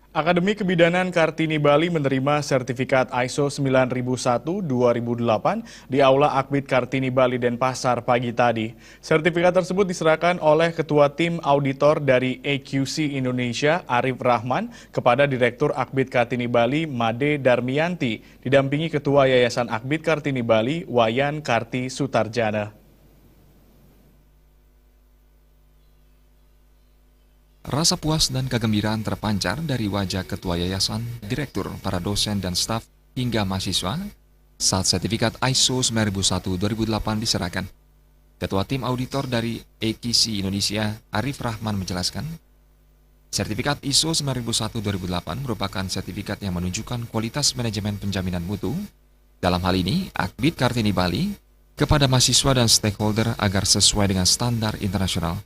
Akademi Kebidanan Kartini Bali menerima sertifikat ISO 9001-2008 di Aula Akbid Kartini Bali Denpasar pagi tadi. Sertifikat tersebut diserahkan oleh Ketua Tim Auditor dari EQC Indonesia, Arif Rahman, kepada Direktur Akbid Kartini Bali, Made Darmianti, didampingi Ketua Yayasan Akbid Kartini Bali, Wayan Karti Sutarjana. Rasa puas dan kegembiraan terpancar dari wajah ketua yayasan, direktur, para dosen dan staf, hingga mahasiswa saat sertifikat ISO 9001-2008 diserahkan. Ketua tim auditor dari EQC Indonesia, Arif Rahman menjelaskan, sertifikat ISO 9001-2008 merupakan sertifikat yang menunjukkan kualitas manajemen penjaminan mutu, dalam hal ini Akbid Kartini Bali, kepada mahasiswa dan stakeholder agar sesuai dengan standar internasional.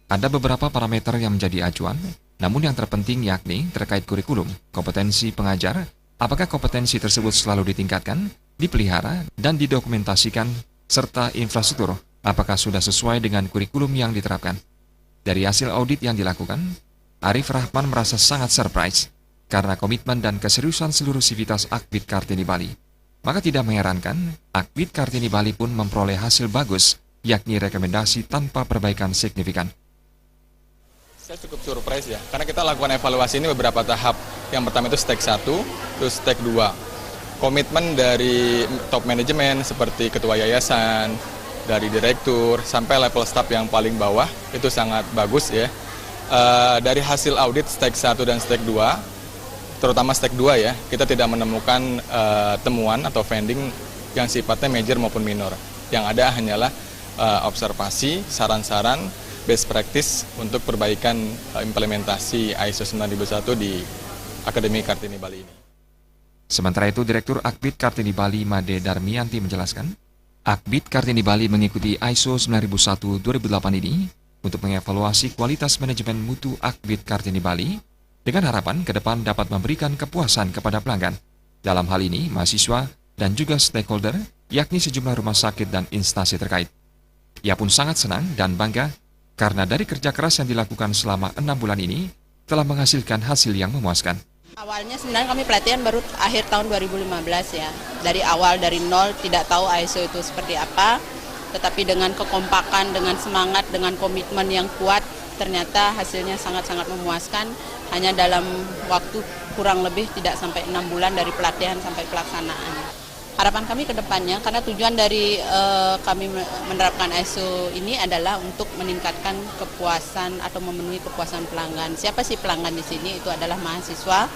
Ada beberapa parameter yang menjadi acuan, namun yang terpenting yakni terkait kurikulum, kompetensi pengajar, apakah kompetensi tersebut selalu ditingkatkan, dipelihara, dan didokumentasikan, serta infrastruktur, apakah sudah sesuai dengan kurikulum yang diterapkan. Dari hasil audit yang dilakukan, Arif Rahman merasa sangat surprise karena komitmen dan keseriusan seluruh sivitas Akbid Kartini Bali. Maka tidak mengherankan, Akbid Kartini Bali pun memperoleh hasil bagus, yakni rekomendasi tanpa perbaikan signifikan. Saya cukup surprise ya, karena kita lakukan evaluasi ini beberapa tahap. Yang pertama itu stake 1, terus stake 2. Komitmen dari top manajemen seperti ketua yayasan, dari direktur, sampai level staff yang paling bawah, itu sangat bagus ya. Dari hasil audit stake 1 dan stake 2, terutama stake 2 ya, kita tidak menemukan temuan atau finding yang sifatnya major maupun minor. Yang ada hanyalah observasi, saran-saran, best practice untuk perbaikan implementasi ISO 9001 di Akademi Kartini Bali ini. Sementara itu, Direktur Akbid Kartini Bali, Made Darmianti menjelaskan, Akbid Kartini Bali mengikuti ISO 9001-2008 ini untuk mengevaluasi kualitas manajemen mutu Akbid Kartini Bali dengan harapan ke depan dapat memberikan kepuasan kepada pelanggan. Dalam hal ini, mahasiswa dan juga stakeholder, yakni sejumlah rumah sakit dan instansi terkait. Ia pun sangat senang dan bangga karena dari kerja keras yang dilakukan selama 6 bulan ini telah menghasilkan hasil yang memuaskan. Awalnya sebenarnya kami pelatihan baru akhir tahun 2015 ya. Dari awal, dari nol, tidak tahu ISO itu seperti apa. Tetapi dengan kekompakan, dengan semangat, dengan komitmen yang kuat, ternyata hasilnya sangat-sangat memuaskan. Hanya dalam waktu kurang lebih tidak sampai 6 bulan dari pelatihan sampai pelaksanaan. Harapan kami ke depannya, karena tujuan dari kami menerapkan ISO ini adalah untuk meningkatkan kepuasan atau memenuhi kepuasan pelanggan. Siapa sih pelanggan di sini? Itu adalah mahasiswa,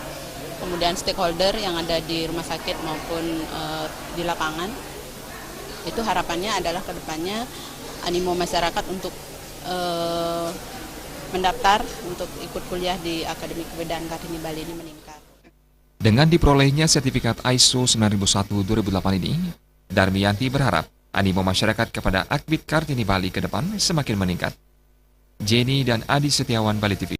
kemudian stakeholder yang ada di rumah sakit maupun di lapangan. Itu harapannya adalah ke depannya animo masyarakat untuk mendaftar untuk ikut kuliah di Akademi Kebidanan Kartini Bali ini meningkat. Dengan diperolehnya sertifikat ISO 9001-2008 ini, Darmianti berharap animo masyarakat kepada Akbid Kartini Bali ke depan semakin meningkat. Jenny dan Adi Setiawan, Bali TV.